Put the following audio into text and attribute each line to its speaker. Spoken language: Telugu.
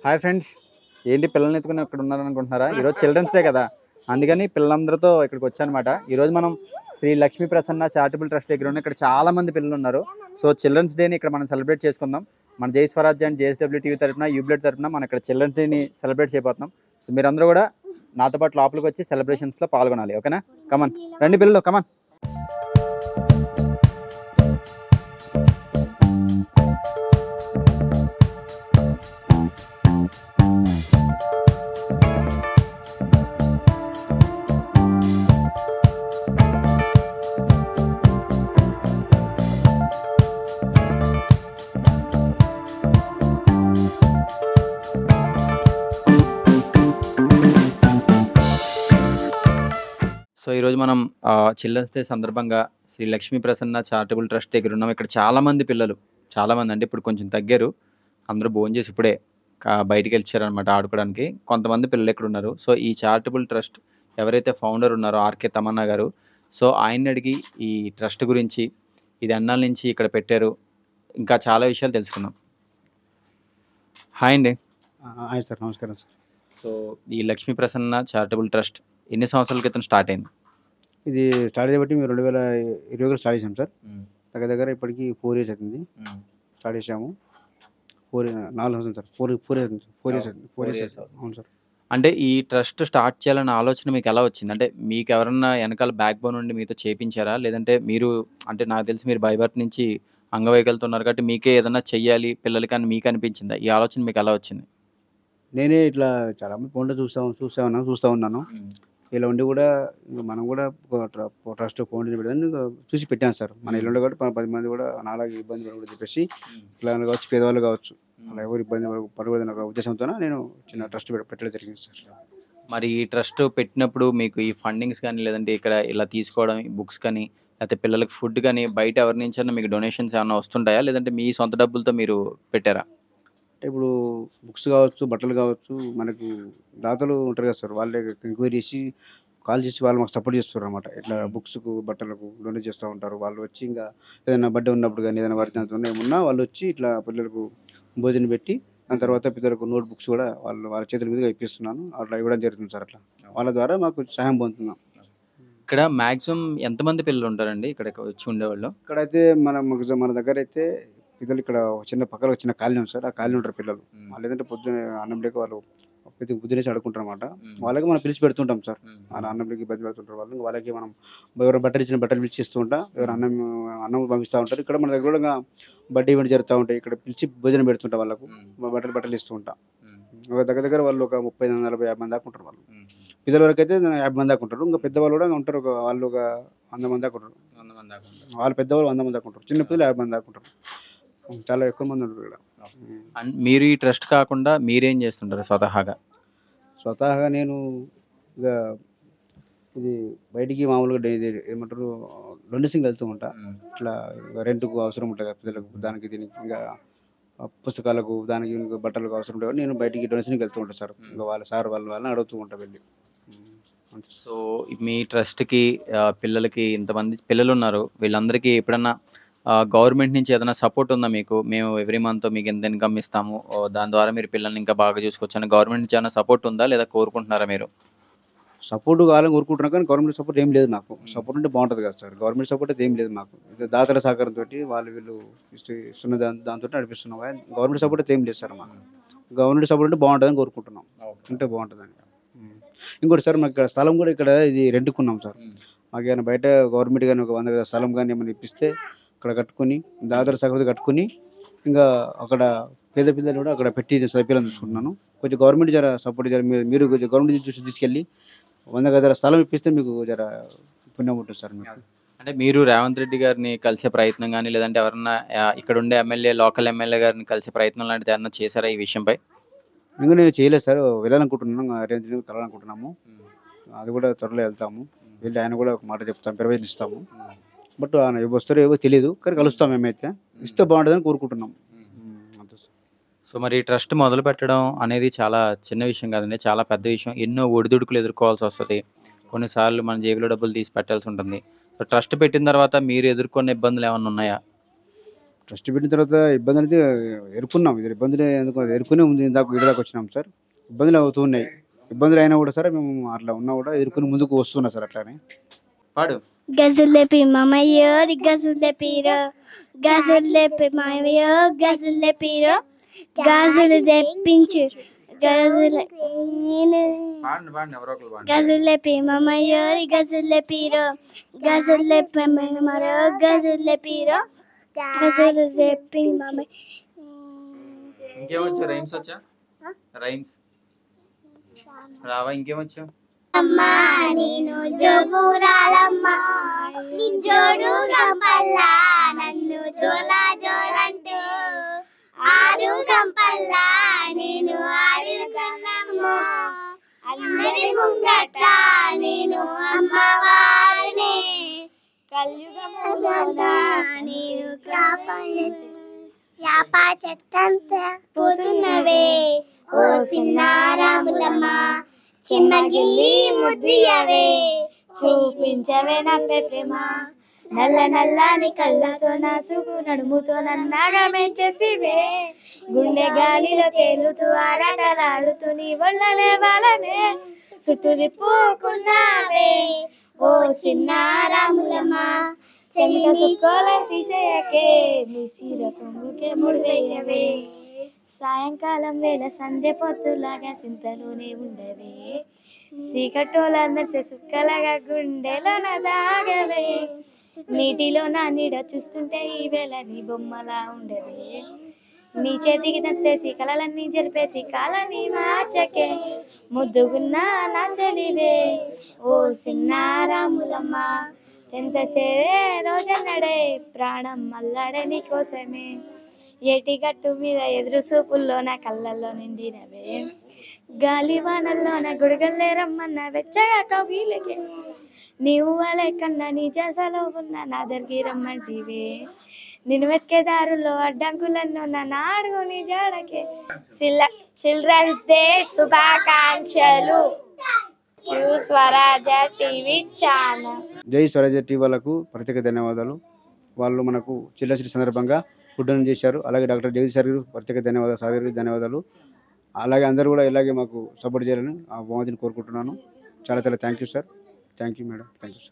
Speaker 1: హాయ్ ఫ్రెండ్స్, ఏంటి పిల్లల్ని ఎత్తుకుని ఇక్కడ ఉన్నారనుకుంటున్నారా? ఈరోజు చిల్డ్రన్స్ డే కదా, అందుకని పిల్లలందరితో ఇక్కడికి వచ్చానమాట. ఈరోజు మనం శ్రీ లక్ష్మీ ప్రసన్న చారిటబుల్ ట్రస్ట్ దగ్గర ఉన్న ఇక్కడ చాలా మంది పిల్లలు ఉన్నారు. సో చిల్డ్రన్స్ డేని ఇక్కడ మనం సెలబ్రేట్ చేసుకుందాం. మన జై స్వరాజ్య అండ్ జేఎస్డబ్ల్యూ టీవీ తరఫున యూబ్లెట్ తరఫున మనం ఇక్కడ చిల్డ్రన్స్ డేని సెలబ్రేట్ చేయబోతున్నాం. సో మీరందరూ కూడా నాతో పాటు లోపలికి వచ్చి సెలబ్రేషన్స్లో పాల్గొనాలి. ఓకేనా? కమన్ రండి పిల్లలు, కమన్. సో ఈరోజు మనం చిల్డ్రన్స్ డే సందర్భంగా శ్రీ లక్ష్మీ ప్రసన్న చారిటబుల్ ట్రస్ట్ దగ్గర ఉన్నాం. ఇక్కడ చాలామంది పిల్లలు, చాలామంది అంటే ఇప్పుడు కొంచెం తగ్గారు, అందరూ భోజనం చేసి ఇప్పుడే బయటికి వెళ్ళారనమాట ఆడుకోవడానికి. కొంతమంది పిల్లలు ఇక్కడ ఉన్నారు. సో ఈ చారిటబుల్ ట్రస్ట్ ఎవరైతే ఫౌండర్ ఉన్నారో ఆర్కే తమన్నా గారు, సో ఆయన్ని అడిగి ఈ ట్రస్ట్ గురించి, ఇది అన్నాల నుంచి ఇక్కడ పెట్టారు, ఇంకా చాలా విషయాలు తెలుసుకుందాం. హాయ్ అండి.
Speaker 2: హాయ్ సార్, నమస్కారం సార్.
Speaker 1: సో ఈ లక్ష్మీ ప్రసన్న చారిటబుల్ ట్రస్ట్ ఎన్ని సంవత్సరాల క్రితం స్టార్ట్ అయింది?
Speaker 2: ఇది స్టార్ట్ చేయబట్టి మేము 2020 స్టార్ట్ చేసాం సార్. దగ్గర ఇప్పటికి 4 years అవుతుంది స్టార్ట్ చేసాము. 4 అవుతుంది సార్. 4 years అవును సార్.
Speaker 1: అంటే ఈ ట్రస్ట్ స్టార్ట్ చేయాలన్న ఆలోచన మీకు ఎలా వచ్చింది? అంటే మీకు ఎవరన్నా వెనకాల బ్యాక్ బోన్ ఉండి మీతో చేపించారా, లేదంటే మీరు, అంటే నాకు తెలిసి మీరు బై బర్త్ నుంచి అంగవైకల్యంతో ఉన్నారు కాబట్టి మీకే ఏదన్నా చెయ్యాలి పిల్లలకి అని మీకు అనిపించిందా? ఈ ఆలోచన మీకు ఎలా వచ్చింది?
Speaker 2: నేనే ఇట్లా చాలా మంది ఫోన్లో చూస్తూ ఉన్నాను. ఇలా ఉండి కూడా మనం కూడా ట్రస్ట్ ఫోన్ పెడదాన్ని చూసి పెట్టాను సార్. మన ఇల్లు కూడా 10 మంది కూడా నాలాగే ఇబ్బంది పడకూడదు చెప్పేసి, ఇట్లా కావచ్చు, పేదవాళ్ళు కావచ్చు, అలా ఎవరు ఇబ్బంది పడకూడదని ఒక ఉద్దేశంతో నేను చిన్న ట్రస్ట్ పెట్టడం జరిగింది సార్.
Speaker 1: మరి ఈ ట్రస్ట్ పెట్టినప్పుడు మీకు ఈ ఫండింగ్స్ కానీ, లేదంటే ఇక్కడ ఇలా తీసుకోవడం బుక్స్ కానీ, లేకపోతే పిల్లలకి ఫుడ్ కానీ బయట ఎవరి నుంచైనా మీకు డొనేషన్స్ ఏమైనా వస్తుంటాయా, లేదంటే మీ సొంత డబ్బులతో మీరు పెట్టారా?
Speaker 2: అంటే ఇప్పుడు బుక్స్ కావచ్చు, బట్టలు కావచ్చు, మనకు దాతలు ఉంటారు కదా సార్, వాళ్ళే ఎంక్వైరీ చేసి కాల్ చేసి వాళ్ళు మాకు సపోర్ట్ చేస్తారు అనమాట. ఇట్లా బుక్స్కు, బట్టలకు డొనేట్ చేస్తూ ఉంటారు. వాళ్ళు వచ్చి ఇంకా ఏదైనా బర్త్డే ఉన్నప్పుడు కానీ, ఏదైనా వర్ధంతి ఏమున్నా వాళ్ళు వచ్చి ఇట్లా పిల్లలకు భోజనం పెట్టి, దాని తర్వాత పిల్లలకు నోట్ బుక్స్ కూడా వాళ్ళ చేతుల మీదుగా ఇప్పిస్తున్నాను. అట్లా ఇవ్వడం జరుగుతుంది సార్. అట్లా వాళ్ళ ద్వారా మాకు సహాయం పొందుతున్నాం.
Speaker 1: ఇక్కడ మ్యాక్సిమం ఎంతమంది పిల్లలు ఉంటారండి ఇక్కడ వచ్చి ఉండేవాళ్ళు?
Speaker 2: ఇక్కడైతే మన దగ్గర అయితే పిల్లలు ఇక్కడ చిన్న పక్కన చిన్న కాలనీ ఉంది సార్. ఆ కాలనీ ఉంటారు పిల్లలు. వాళ్ళు ఏదంటే పొద్దున్న అన్నం లేక వాళ్ళు పొద్దునేసి అడుకుంటారు అనమాట. వాళ్ళకి మనం పిలిచి పెడుతుంటాం సార్. వాళ్ళ అన్నం లేక ఇబ్బంది పెడుతుంటారు వాళ్ళు. వాళ్ళకి మనం ఎవరు బట్టలు ఇచ్చిన బట్టలు పిలిచి ఇస్తూ ఉంటాం. ఎవరు అన్నం పంపిస్తూ ఉంటారు. ఇక్కడ మన దగ్గర కూడా బర్త్డే ఈవెంట్ జరుగుతూ ఉంటాయి. ఇక్కడ పిలిచి భోజనం పెడుతుంటాం. వాళ్ళకు బట్టలు ఇస్తూ ఉంటాం. దగ్గర వాళ్ళు ఒక 30, 40, 50 మంది దాకా ఉంటారు. వాళ్ళు పిల్లల వరకు అయితే 50 మంది దాకా ఉంటారు. ఇంకా పెద్దవాళ్ళు కూడా ఉంటారు. వాళ్ళు ఒక 100 మంది దాకా ఉంటారు. వాళ్ళు పెద్దవాళ్ళు 100 మంది దాకా ఉంటారు. చిన్న పిల్లలు 50 మంది దాకా ఉంటారు. చాలా ఎక్కువ మంది ఉంటారు ఇక్కడ.
Speaker 1: మీరు ఈ ట్రస్ట్ కాకుండా మీరేం చేస్తుంటారు
Speaker 2: స్వతహాగా నేను ఇక ఇది బయటికి మామూలుగా ఇది ఏమంటారు డొనేషన్కి వెళ్తూ ఉంటా. ఇట్లా రెంట్కు అవసరం ఉంటుంది కదా పిల్లలకు, దానికి దీనికి ఇంకా పుస్తకాలకు, దానికి బట్టలకు అవసరం ఉంటుంది. నేను బయటికి డొనేషన్కి వెళ్తూ ఉంటాను సార్. ఇంకా వాళ్ళని అడుగుతూ ఉంటా వెళ్ళి.
Speaker 1: సో మీ ట్రస్ట్కి పిల్లలకి ఇంతమంది పిల్లలు ఉన్నారు, వీళ్ళందరికీ ఎప్పుడన్నా గవర్నమెంట్ నుంచి ఏదైనా సపోర్ట్ ఉందా మీకు? మేము ఎవ్రీ మంత్ మీకు ఎంత ఇన్కమ్ ఇస్తాము, దాని ద్వారా మీరు పిల్లల్ని ఇంకా బాగా చూసుకోవచ్చు అని గవర్నమెంట్ నుంచి ఏమైనా సపోర్ట్ ఉందా, లేదా కోరుకుంటున్నారా మీరు?
Speaker 2: సపోర్ట్ కావాలని కోరుకుంటున్నాను, కానీ గవర్నమెంట్ సపోర్ట్ ఏం లేదు నాకు. సపోర్ట్ ఉంటే బాగుంటుంది కదా సార్. గవర్నమెంట్ సపోర్ట్ అయితే ఏం లేదు మాకు. దాతల సహకారంతో వీళ్ళు ఇస్తున్న దాంతో నడిపిస్తున్నాం. గవర్నమెంట్ సపోర్ట్ అయితే ఏం లేదు సార్ మాకు. గవర్నమెంట్ సపోర్ట్ అంటే బాగుంటుందని కోరుకుంటున్నాం. ఉంటే బాగుంటుందని. ఇంకోటి సార్, మాకు ఇక్కడ స్థలం కూడా ఇక్కడ ఇది రెంట్కున్నాం సార్. మాకు ఏమైనా బయట గవర్నమెంట్ కానీ ఒక 100 గజాల స్థలం కానీ ఏమైనా ఇప్పిస్తే అక్కడ కట్టుకొని, దాతల సహకారంతో కట్టుకొని, ఇంకా అక్కడ పేద పిల్లలు కూడా అక్కడ పెట్టి సైపిల్లని చూసుకుంటున్నాను. కొంచెం గవర్నమెంట్ జర సపోర్ట్ మీరు కొంచెం గవర్నమెంట్ చూసి తీసుకెళ్ళి 100 గజాల స్థలం ఇప్పిస్తే మీకు జర పుణ్యం ఉంటుంది సార్ మీకు.
Speaker 1: అంటే మీరు రేవంత్ రెడ్డి గారిని కలిసే ప్రయత్నం కానీ, లేదంటే ఎవరన్నా ఇక్కడ ఉండే లోకల్ ఎమ్మెల్యే గారిని కలిసే ప్రయత్నం లాంటిది ఏమన్నా చేశారా ఈ విషయంపై?
Speaker 2: ఇంకా నేను చేయలేదు సార్. వెళ్ళాలనుకుంటున్నాను, రేవంత్ రెడ్డి కలవాలనుకుంటున్నాము. అది కూడా త్వరలో వెళ్తాము. వెళ్ళి ఆయన కూడా ఒక మాట చెప్తాము, ప్రవేశిస్తాము. బట్ ఆయన వస్తారో ఏవో తెలియదు, కానీ కలుస్తాం. మేమైతే ఇస్తే బాగుంటుందని కోరుకుంటున్నాం. అంతే సార్.
Speaker 1: సో మరి ట్రస్ట్ మొదలు పెట్టడం అనేది చాలా చిన్న విషయం కాదండి, చాలా పెద్ద విషయం. ఎన్నో ఒడిదుడుకులు ఎదుర్కోవాల్సి వస్తుంది. కొన్నిసార్లు మన జేబులో డబ్బులు తీసి పెట్టాల్సి ఉంటుంది. సో ట్రస్ట్ పెట్టిన తర్వాత మీరు ఎదుర్కొన్న ఇబ్బందులు ఏమైనా ఉన్నాయా?
Speaker 2: ట్రస్ట్ పెట్టిన తర్వాత ఇబ్బంది అనేది ఎదుర్కొన్నాం. ఇది ఇబ్బందులు ఎందుకు ఎదుర్కొనే ముందు ఇందాక ఈడ దాకా వచ్చినాం సార్. ఇబ్బందులు అవుతున్నాయి. ఇబ్బందులు అయినా కూడా సార్ మేము అట్లా ఉన్నా కూడా ఎదుర్కొని ముందుకు వస్తున్నా సార్ అట్లానే.
Speaker 1: పాడు.
Speaker 3: గజులెపి మామయ్యో గజులెపిరో గజులెపి మామయ్యో గజులెపిరో గాజులు తెప్పించు గజుల
Speaker 1: పాడండి పాడండి ఎవరో ఒకరు పాడండి.
Speaker 3: గజులెపి మామయ్యో గజులెపిరో గజులెపి మరో గజులెపిరో గజులు తెప్పించు.
Speaker 1: ఇంకేమొచ్చా రైమ్స్ వచ్చా? రైమ్స్ రావా? ఇంకేమొచ్చా?
Speaker 3: అమ్మా నేను జోగురాలమ్మా నిజోడు గంపల్లా నన్ను జోలా జోలంటూ ఆరు గంపల్లా నేను ఆడుకున్నమ్మా అందరి ముంగట నేను అమ్మవారిని కలియుగములోన నేను కాపాడు యాపా చెట్టంతా పోతున్నవే ఓ సిన్నారాములమ్మ చిన్నగిల్లి ముద్దియవే చూపించవే నా ప్రేమ నల్ల నల్లని కళ్ళతో నా సుగు నడుముతో నన్నగా మెచ్చేసివే గుండె గాలిలో తేలుతూ ఆరాటలాడుతూ నీ ఒళ్ళనే వాళ్ళనే చుట్టూ తిప్పుకున్నావే ఓ సిన్నారాములమ్మ చెమిక సుక్కోల తీసేయకే నీ సీర పొంగుకే ముడివేయవే సాయంకాలం వేళ సంధ్య పొద్దులాగా చింతలోనే ఉండవే సీకటోల మెరిసే సుక్కలాగా గుండెలోన దాగవే నీటిలో నా నీడ చూస్తుంటే ఈ వేళ నీ బొమ్మలా ఉండవే నీ చేతికి నత్తేసి కలలన్నీ జరిపేసి కాలని మార్చకే ముద్దుగున్నా నా చెలివే ఓ సిన్నారాములమ్మ చెంత చేరే రోజన్నడే ప్రాణం మల్లాడే నీ కోసమే ఏటి గట్టు మీద ఎదురు చూపుల్లో నా కళ్ళల్లో నిండినవే గాలివానల్లో నా గుడిగల్లే రమ్మన్న వెచ్చగా కవిలకే నీవు వాళ్ళ కన్నా నీ జసలో ఉన్న నా దగ్గర రమ్మంటివే నేను వెతికే దారుల్లో అడ్డంకులను నా నాడుగు నీ జాడకే చిల్డ్రన్స్ డే శుభాకాంక్షలు స్వరాజ టీవీ ఛానల్.
Speaker 2: జై స్వరాజ్య టీవీ వాళ్ళకు ప్రత్యేక ధన్యవాదాలు. వాళ్ళు మనకు చిల్లశ్రీ సందర్భంగా ఫుడ్ అని చేశారు. అలాగే డాక్టర్ జగదీష్ సార్ గారు ప్రత్యేక ధన్యవాదాలు. సార్ గారికి ధన్యవాదాలు. అలాగే అందరూ కూడా ఇలాగే మాకు సపోర్ట్ చేయాలని ఆ భగవంతుని కోరుకుంటున్నాను. చాలా చాలా thank you sir. Thank you madam. Thank you sir.